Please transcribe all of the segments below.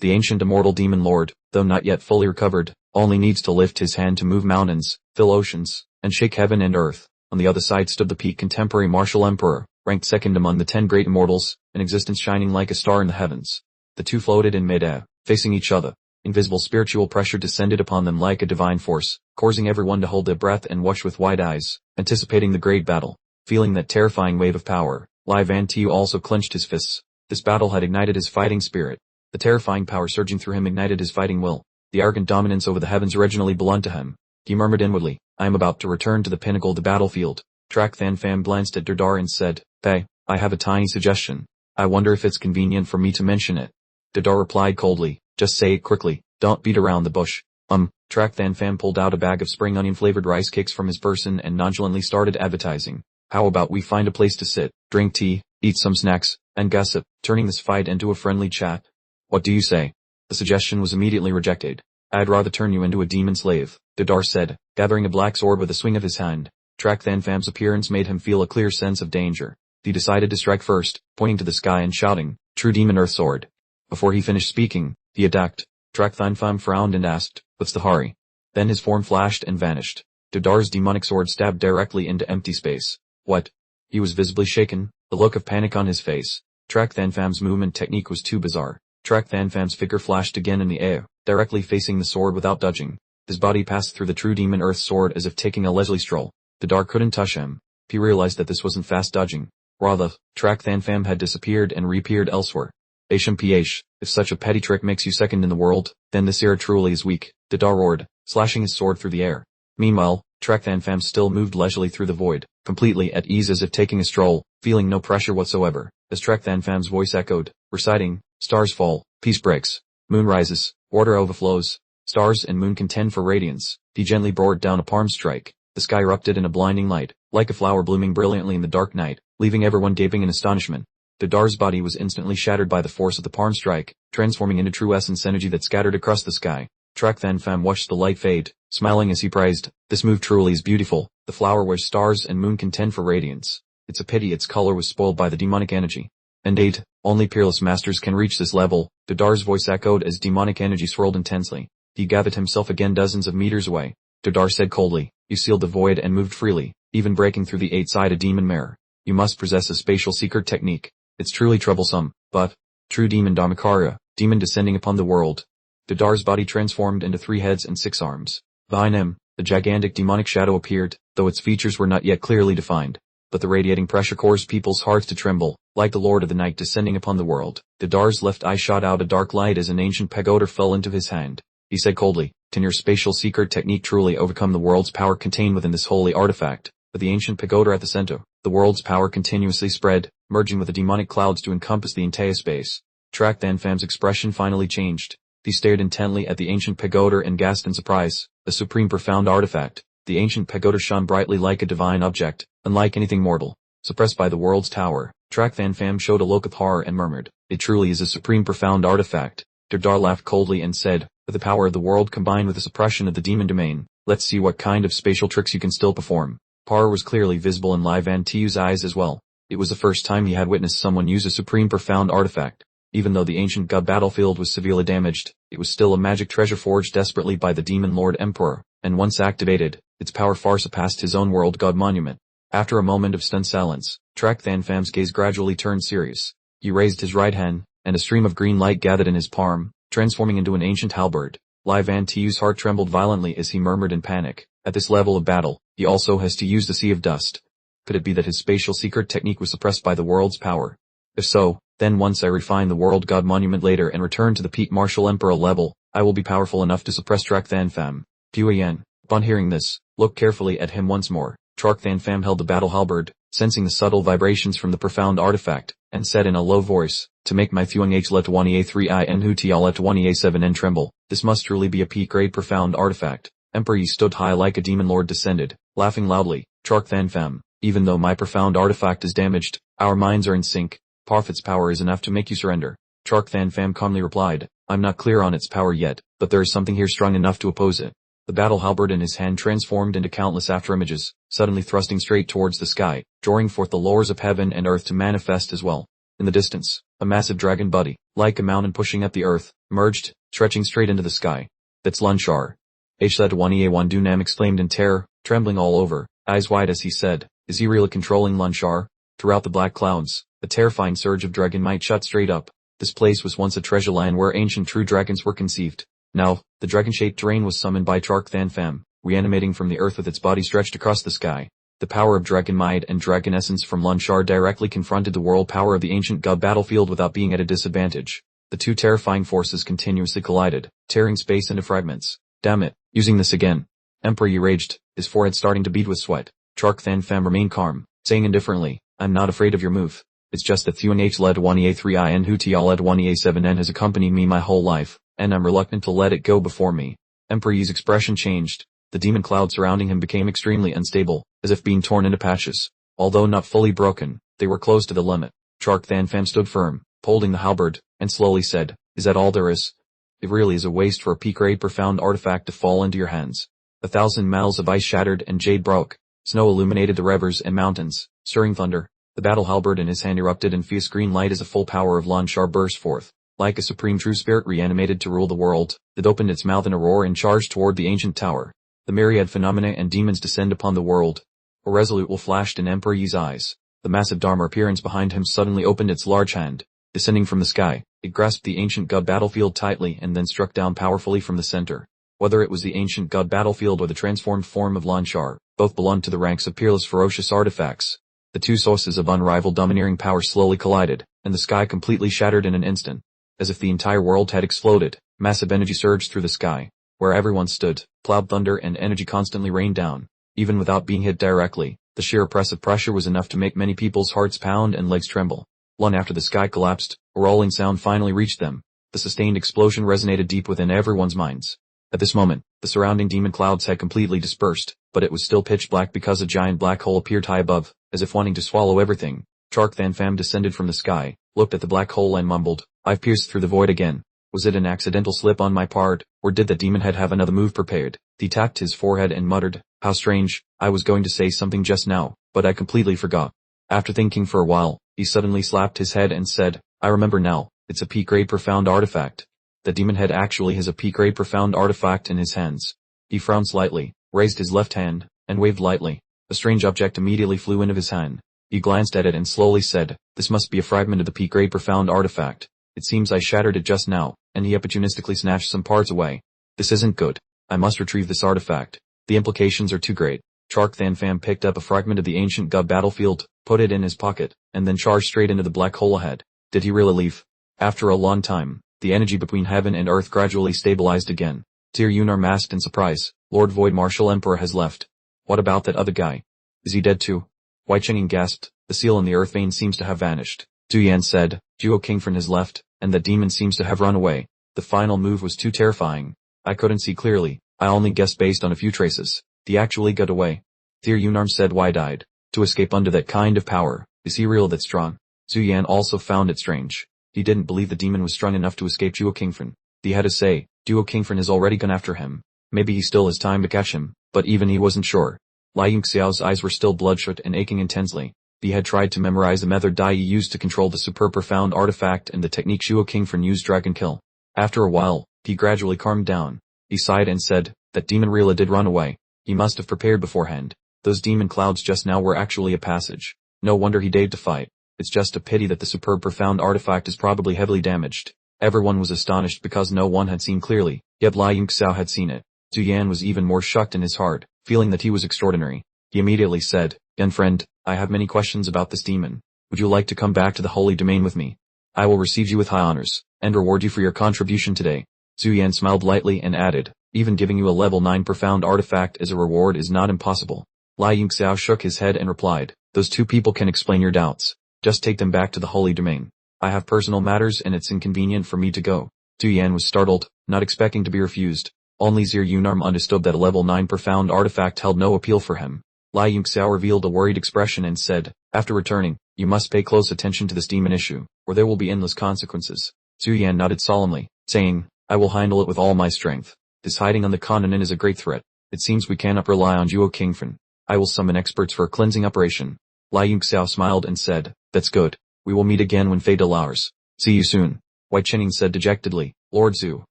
The ancient immortal demon lord, though not yet fully recovered, only needs to lift his hand to move mountains, fill oceans, and shake heaven and earth. On the other side stood the peak contemporary martial emperor, ranked second among the 10 great immortals, an existence shining like a star in the heavens. The two floated in mid-air, facing each other. Invisible spiritual pressure descended upon them like a divine force, causing everyone to hold their breath and watch with wide eyes, anticipating the great battle. Feeling that terrifying wave of power, Lai Van Tu also clenched his fists. This battle had ignited his fighting spirit. The terrifying power surging through him ignited his fighting will. The arrogant dominance over the heavens originally belonged to him. He murmured inwardly, I am about to return to the pinnacle of the battlefield. Trak Than Pham glanced at Dardar and said, Pei, I have a tiny suggestion. I wonder if it's convenient for me to mention it. Dardar replied coldly, just say it quickly, don't beat around the bush. Trak Than Pham pulled out a bag of spring onion-flavored rice cakes from his person and nonchalantly started advertising. How about we find a place to sit, drink tea, eat some snacks, and gossip, turning this fight into a friendly chat? What do you say? The suggestion was immediately rejected. I'd rather turn you into a demon slave, Dardar said, gathering a black sword with a swing of his hand. Trak Than Pham's appearance made him feel a clear sense of danger. He decided to strike first, pointing to the sky and shouting, True Demon Earth Sword. Before he finished speaking, he attacked. Trak Than Pham frowned and asked, What's the hurry? Then his form flashed and vanished. Dardar's demonic sword stabbed directly into empty space. What? He was visibly shaken, the look of panic on his face. Trak Than Pham's movement technique was too bizarre. Trak Than Pham's figure flashed again in the air, directly facing the sword without dodging. His body passed through the True Demon Earth Sword as if taking a leisurely stroll. Dardar couldn't touch him. He realized that this wasn't fast dodging. Rather, Trak Than Pham had disappeared and reappeared elsewhere. HMPH, if such a petty trick makes you second in the world, then this era truly is weak, Dardar roared, slashing his sword through the air. Meanwhile, Trak Than Pham still moved leisurely through the void, completely at ease as if taking a stroll, feeling no pressure whatsoever, as Trak Than Pham's voice echoed, reciting, Stars fall, peace breaks, moon rises, water overflows, stars and moon contend for radiance. He gently brought down a palm strike. The sky erupted in a blinding light, like a flower blooming brilliantly in the dark night, leaving everyone gaping in astonishment. Dardar's body was instantly shattered by the force of the palm strike, transforming into true essence energy that scattered across the sky. Trak Than Pham watched the light fade, smiling as he praised, This move truly is beautiful. The flower where stars and moon contend for radiance. It's a pity its color was spoiled by the demonic energy. Indeed, only peerless masters can reach this level, Dardar's voice echoed as demonic energy swirled intensely. He gathered himself again dozens of meters away. Dardar said coldly, You sealed the void and moved freely, even breaking through the 8-sided demon mirror. You must possess a spatial secret technique. It's truly troublesome, but, true demon Dharmakarya, demon descending upon the world. Dardar's body transformed into 3 heads and 6 arms. Behind him, the gigantic demonic shadow appeared, though its features were not yet clearly defined. But the radiating pressure caused people's hearts to tremble, like the Lord of the Night descending upon the world. Dardar's left eye shot out a dark light as an ancient pagoda fell into his hand. He said coldly, Can your spatial secret technique truly overcome the world's power contained within this holy artifact? With the ancient pagoda at the center, the world's power continuously spread, merging with the demonic clouds to encompass the entire space. Trak Than Pham's expression finally changed. He stared intently at the ancient pagoda and gasped in surprise. A supreme profound artifact. The ancient pagoda shone brightly like a divine object, unlike anything mortal. Suppressed by the world's tower, Trak Than Pham showed a look of horror and murmured, It truly is a supreme profound artifact. Dardar laughed coldly and said, With the power of the world combined with the suppression of the demon domain, let's see what kind of spatial tricks you can still perform. Horror was clearly visible in Lai Van Tu's eyes as well. It was the first time he had witnessed someone use a supreme profound artifact. Even though the ancient god battlefield was severely damaged, it was still a magic treasure forged desperately by the demon lord emperor, and once activated, its power far surpassed his own world god monument. After a moment of stunned silence, Trak Than Pham's gaze gradually turned serious. He raised his right hand, and a stream of green light gathered in his palm, transforming into an ancient halberd. Lai Van Tu's heart trembled violently as he murmured in panic, At this level of battle, he also has to use the Sea of Dust. Could it be that his spatial secret technique was suppressed by the world's power? If so, then once I refine the world god monument later and return to the peak martial emperor level, I will be powerful enough to suppress Trak Than Pham. Puyen, upon hearing this, looked carefully at him once more. Trak Than Pham held the battle halberd, sensing the subtle vibrations from the profound artifact, and said in a low voice, To make my Thuong H let 1A3I and Hutial let 1A7N tremble, this must truly be a peak-grade profound artifact. Emperor Yi stood high like a demon lord descended, laughing loudly, Trak Than Pham, even though my profound artifact is damaged, our minds are in sync. Prophet's power is enough to make you surrender. Trak Than Pham calmly replied, I'm not clear on its power yet, but there is something here strong enough to oppose it. The battle halberd in his hand transformed into countless afterimages, suddenly thrusting straight towards the sky, drawing forth the lores of heaven and earth to manifest as well. In the distance, a massive dragon body, like a mountain pushing up the earth, emerged, stretching straight into the sky. That's Lunchar. H-1EA1 Dunam exclaimed in terror, trembling all over, eyes wide as he said, is he really controlling Lunchar? Throughout the black clouds, a terrifying surge of dragon might shot straight up. This place was once a treasure land where ancient true dragons were conceived. Now, the dragon-shaped terrain was summoned by Chark Than Pham, reanimating from the earth with its body stretched across the sky. The power of dragon might and dragon essence from Lunchar directly confronted the world power of the ancient god battlefield without being at a disadvantage. The two terrifying forces continuously collided, tearing space into fragments. Damn it, using this again. Emperor Yi raged, his forehead starting to bead with sweat. Chark Than Pham remained calm, saying indifferently, I'm not afraid of your move. It's just that Thuan H led 1EA3I and Hutial led 1EA7N has accompanied me my whole life, and I'm reluctant to let it go before me. Emperor Yi's expression changed. The demon cloud surrounding him became extremely unstable, as if being torn into patches. Although not fully broken, they were close to the limit. Chark Than Pham stood firm, holding the halberd, and slowly said, is that all there is? It really is a waste for a peak-grade profound artifact to fall into your hands. 1,000 miles of ice shattered and jade broke. Snow illuminated the rivers and mountains, stirring thunder. The battle halberd in his hand erupted in fierce green light as the full power of Lunchar burst forth. Like a supreme true spirit reanimated to rule the world, it opened its mouth in a roar and charged toward the ancient tower. The myriad phenomena and demons descend upon the world. A resolute will flashed in Emperor Yi's eyes. The massive Dharma appearance behind him suddenly opened its large hand. Descending from the sky, it grasped the ancient god battlefield tightly and then struck down powerfully from the center. Whether it was the ancient god battlefield or the transformed form of Lunchar, both belonged to the ranks of peerless ferocious artifacts. The two sources of unrivaled domineering power slowly collided, and the sky completely shattered in an instant. As if the entire world had exploded, massive energy surged through the sky. Where everyone stood, plowed thunder and energy constantly rained down. Even without being hit directly, the sheer oppressive pressure was enough to make many people's hearts pound and legs tremble. Long after the sky collapsed, a rolling sound finally reached them. The sustained explosion resonated deep within everyone's minds. At this moment, the surrounding demon clouds had completely dispersed, but it was still pitch black because a giant black hole appeared high above, as if wanting to swallow everything. Chark Than Pham descended from the sky, looked at the black hole and mumbled, I've pierced through the void again. Was it an accidental slip on my part, or did the demon head have another move prepared? He tapped his forehead and muttered, how strange, I was going to say something just now, but I completely forgot. After thinking for a while, he suddenly slapped his head and said, I remember now, it's a peak-grade profound artifact. The demon head actually has a peak-grade profound artifact in his hands. He frowned slightly, raised his left hand, and waved lightly. A strange object immediately flew into his hand. He glanced at it and slowly said, this must be a fragment of the peak-grade profound artifact. It seems I shattered it just now, and he opportunistically snatched some parts away. This isn't good. I must retrieve this artifact. The implications are too great. Chark Than Pham picked up a fragment of the ancient god battlefield, put it in his pocket, and then charged straight into the black hole ahead. Did he really leave? After a long time, the energy between heaven and earth gradually stabilized again. Tir Yunar masked in surprise. Lord Void Martial Emperor has left. What about that other guy? Is he dead too? Wai Chenging gasped. The seal in the earth vein seems to have vanished. Du Yan said, Duo Kingfern has left, and that demon seems to have run away. The final move was too terrifying. I couldn't see clearly. I only guessed based on a few traces. He actually got away. Tir Yunarm said wide-eyed. To escape under that kind of power, is he real that strong? Zhu Yan also found it strange. He didn't believe the demon was strong enough to escape Duo Kingfern. He had to say, Duo Kingfern has already gone after him. Maybe he still has time to catch him, but even he wasn't sure. Lai Yingxiao's eyes were still bloodshot and aching intensely. He had tried to memorize the method Dai Yi used to control the super profound artifact and the technique Duo Kingfern used Dragon Kill. After a while, he gradually calmed down. He sighed and said, that demon Rila did run away. He must have prepared beforehand. Those demon clouds just now were actually a passage. No wonder he dared to fight. It's just a pity that the superb profound artifact is probably heavily damaged. Everyone was astonished because no one had seen clearly, yet Lai Yingxiao had seen it. Zhu Yan was even more shocked in his heart, feeling that he was extraordinary. He immediately said, young friend, I have many questions about this demon. Would you like to come back to the holy domain with me? I will receive you with high honors, and reward you for your contribution today. Zhu Yan smiled lightly and added, even giving you a level 9 profound artifact as a reward is not impossible. Lai Yingxiao shook his head and replied, those two people can explain your doubts. Just take them back to the holy domain. I have personal matters and it's inconvenient for me to go. Zhu Yan was startled, not expecting to be refused. Only Zir Yunarm understood that a level 9 profound artifact held no appeal for him. Lai Yingxiao revealed a worried expression and said, after returning, you must pay close attention to this demon issue, or there will be endless consequences. Zhu Yan nodded solemnly, saying, I will handle it with all my strength. This hiding on the continent is a great threat. It seems we cannot rely on Duo Kingfern. I will summon experts for a cleansing operation. Lai Yingxiao smiled and said, that's good. We will meet again when fate allows. See you soon. Wai Chenning said dejectedly, Lord Zhu,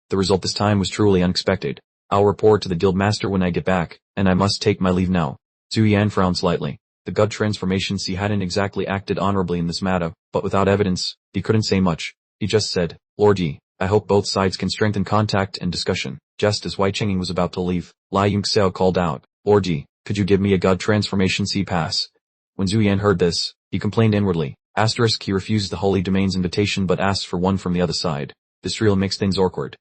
the result this time was truly unexpected. I'll report to the guild master when I get back, and I must take my leave now. Zhu Yan frowned slightly. The god transformation C hadn't exactly acted honorably in this matter, but without evidence, he couldn't say much. He just said, Lord Yi, I hope both sides can strengthen contact and discussion. Just as Wei Chenging was about to leave, Lai Yingxiao called out, Lord Yi, could you give me a god transformation C pass? When Zhu Yan heard this, he complained inwardly. He refused the Holy Domain's invitation but asked for one from the other side. This really makes things awkward.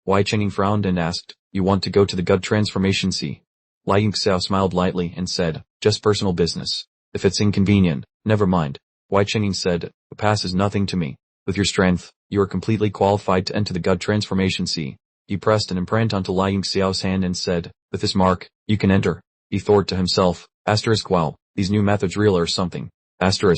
Wei Chenging frowned and asked, you want to go to the god transformation C? Lai Yingxiao smiled lightly and said, just personal business. If it's inconvenient, never mind. Wei Chenging said, a pass is nothing to me. With your strength, you are completely qualified to enter the god transformation C. He pressed an imprint onto Lai Yingxiao's hand and said, with this mark, you can enter. He thought to himself, wow, these new methods real or something. Zhu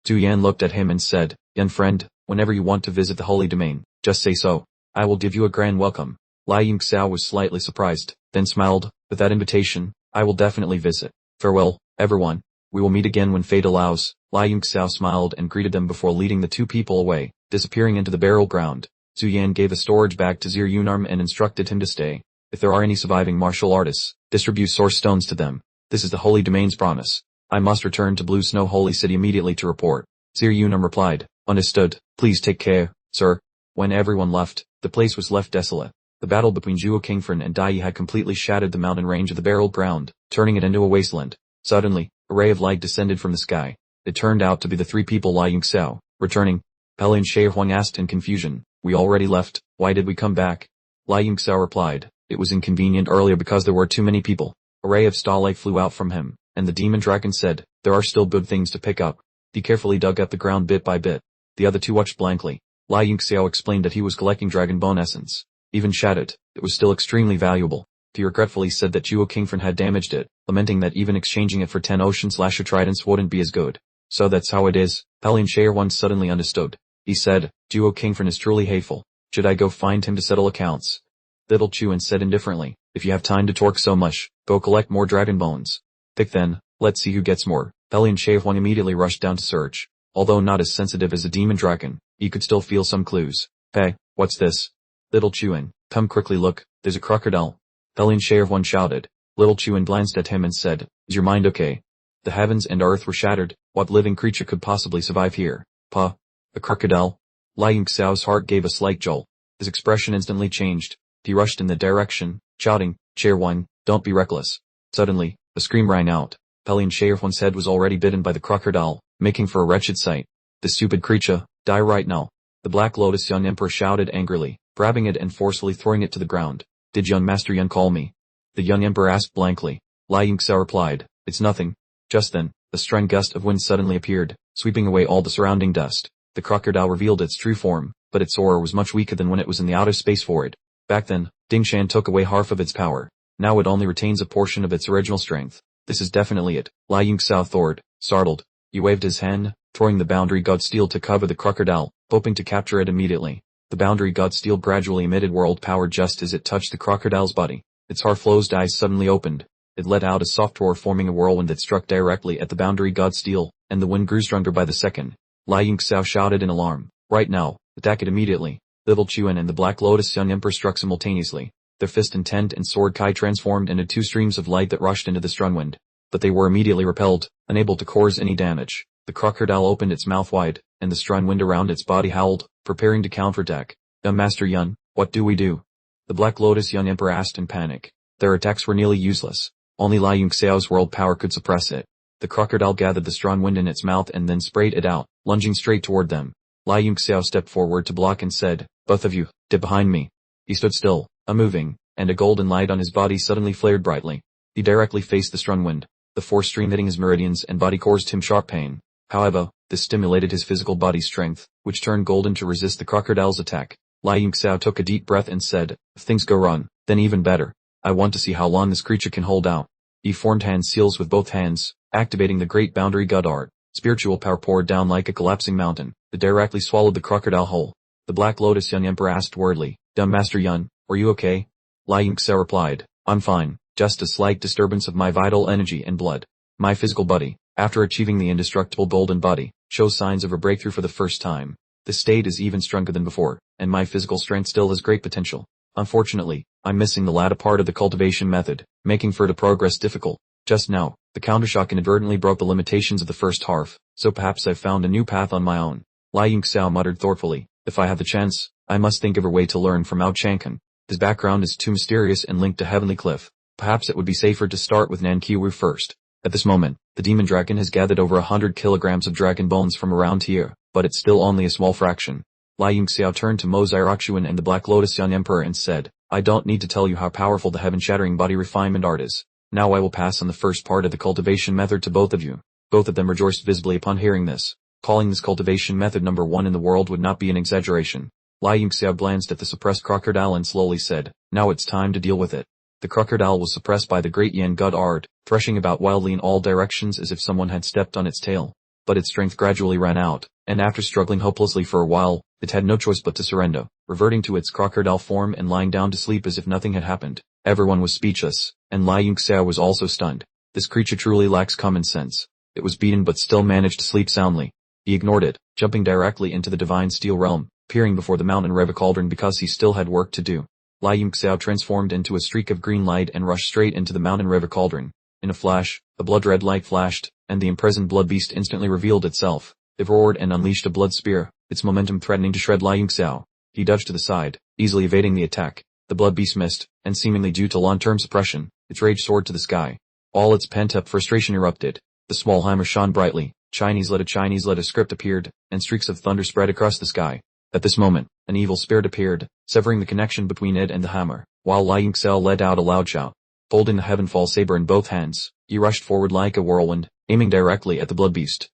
Yan looked at him and said, young friend, whenever you want to visit the Holy Domain, just say so. I will give you a grand welcome. Lai Yingxiao was slightly surprised, then smiled, with that invitation, I will definitely visit. Farewell, everyone. We will meet again when fate allows. Lai Yingxiao smiled and greeted them before leading the two people away, disappearing into the burial ground. Zhu Yan gave a storage bag to Zir Yunarm and instructed him to stay. If there are any surviving martial artists, distribute source stones to them. This is the Holy Domain's promise. I must return to Blue Snow Holy City immediately to report. Zir Yunarm replied, understood, please take care, sir. When everyone left, the place was left desolate. The battle between Zhuo Qingfen and Dai Yi had completely shattered the mountain range of the burial ground, turning it into a wasteland. Suddenly, a ray of light descended from the sky. It turned out to be the three people Lai Yingxiao, returning. Pele and Shay Huang asked in confusion, we already left, why did we come back? Lai Yingxiao replied, it was inconvenient earlier because there were too many people. A ray of starlight flew out from him, and the demon dragon said, there are still good things to pick up. He carefully dug up the ground bit by bit. The other two watched blankly. Lai Yingxiao explained that he was collecting dragon bone essence. Even shattered, it was still extremely valuable. He regretfully said that Zhuo Qingfen had damaged it, lamenting that even exchanging it for 10 ocean slasher tridents wouldn't be as good. So that's how it is. Pelion Shayer once suddenly understood. He said, Zhuo Qingfen is truly hateful. Should I go find him to settle accounts? Little Chuan said indifferently, if you have time to torque so much, go collect more dragon bones. Thick then, let's see who gets more. Pelion Shayer immediately rushed down to search. Although not as sensitive as a demon dragon, he could still feel some clues. Hey, what's this? Little Chuan, come quickly look, there's a crocodile. Pelion Shayer shouted. Little Chuan glanced at him and said, is your mind okay? The heavens and earth were shattered, what living creature could possibly survive here? Pa, a crocodile? Lai Yingxiao's heart gave a slight jolt. His expression instantly changed. He rushed in the direction, shouting, Shayer, don't be reckless. Suddenly, a scream rang out. Pelion Shayer's head was already bitten by the crocodile, making for a wretched sight. The stupid creature, die right now. The Black Lotus young emperor shouted angrily, grabbing it and forcefully throwing it to the ground. Did young Master Yun call me? The young emperor asked blankly. Lai Yingxiao replied, it's nothing. Just then, a strong gust of wind suddenly appeared, sweeping away all the surrounding dust. The crocodile revealed its true form, but its aura was much weaker than when it was in the outer space void. Back then, Ding Shan took away half of its power. Now it only retains a portion of its original strength. This is definitely it. Lai Yingxiao thought, startled. He waved his hand, throwing the boundary god steel to cover the crocodile, hoping to capture it immediately. The boundary god steel gradually emitted world power just as it touched the crocodile's body. Its half-closed eyes suddenly opened. It let out a soft roar forming a whirlwind that struck directly at the boundary god steel, and the wind grew stronger by the second. Lai Yingxiao shouted in alarm, right now, attack it immediately. Little Chuan and the Black Lotus young emperor struck simultaneously. Their fist and tent and sword kai transformed into two streams of light that rushed into the strong wind. But they were immediately repelled, unable to cause any damage. The crocodile opened its mouth wide, and the strong wind around its body howled, preparing to counterattack. Young Master Yun, what do we do? The Black Lotus young emperor asked in panic. Their attacks were nearly useless. Only Lai Yingxiao's world power could suppress it. The crocodile gathered the strong wind in its mouth and then sprayed it out, lunging straight toward them. Lai Yingxiao stepped forward to block and said, both of you, dip behind me. He stood still, unmoving, and a golden light on his body suddenly flared brightly. He directly faced the strong wind. The force stream hitting his meridians and body caused him sharp pain. However, this stimulated his physical body strength, which turned golden to resist the crocodile's attack. Lai Yingxiao took a deep breath and said, if things go wrong, then even better. I want to see how long this creature can hold out. He formed hand seals with both hands, activating the great boundary god art. Spiritual power poured down like a collapsing mountain. It directly swallowed the crocodile whole. The Black Lotus young emperor asked wordly, Dumb Master Yun, are you okay? Lai Yingxiao replied, I'm fine, just a slight disturbance of my vital energy and blood. My physical body, after achieving the indestructible golden body, shows signs of a breakthrough for the first time. This state is even stronger than before, and my physical strength still has great potential. Unfortunately, I'm missing the latter part of the cultivation method, making further progress difficult. Just now, the countershock inadvertently broke the limitations of the first half, so perhaps I've found a new path on my own. Lai Yingxiao muttered thoughtfully, if I have the chance, I must think of a way to learn from Mao Changken. His background is too mysterious and linked to Heavenly Cliff. Perhaps it would be safer to start with Nanqiwu first. At this moment, the demon dragon has gathered over 100 kilograms of dragon bones from around here, but it's still only a small fraction. Lai Yingxiao turned to Mo Xiaoxuan and the Black Lotus Young Emperor and said, I don't need to tell you how powerful the heaven-shattering body refinement art is. Now I will pass on the first part of the cultivation method to both of you. Both of them rejoiced visibly upon hearing this. Calling this cultivation method number 1 in the world would not be an exaggeration. Lai Yingxiao glanced at the suppressed crocodile and slowly said, now it's time to deal with it. The crocodile was suppressed by the great Yan God art, threshing about wildly in all directions as if someone had stepped on its tail. But its strength gradually ran out, and after struggling hopelessly for a while, it had no choice but to surrender, reverting to its crocodile form and lying down to sleep as if nothing had happened. Everyone was speechless, and Lai Yingxiao was also stunned. This creature truly lacks common sense. It was beaten but still managed to sleep soundly. He ignored it, jumping directly into the divine steel realm, peering before the MunRv cauldron because he still had work to do. Lai Yingxiao transformed into a streak of green light and rushed straight into the MunRv cauldron. In a flash, a blood-red light flashed, and the imprisoned blood beast instantly revealed itself. It roared and unleashed a blood spear, its momentum threatening to shred Lai Yingxiao. He dodged to the side, easily evading the attack. The blood beast missed, and seemingly due to long-term suppression, its rage soared to the sky. All its pent-up frustration erupted. The small hammer shone brightly, Chinese letter script appeared, and streaks of thunder spread across the sky. At this moment, an evil spirit appeared, severing the connection between it and the hammer, while Lai Yingxiao let out a loud shout. Holding the Heavenfall saber in both hands, he rushed forward like a whirlwind, aiming directly at the blood beast.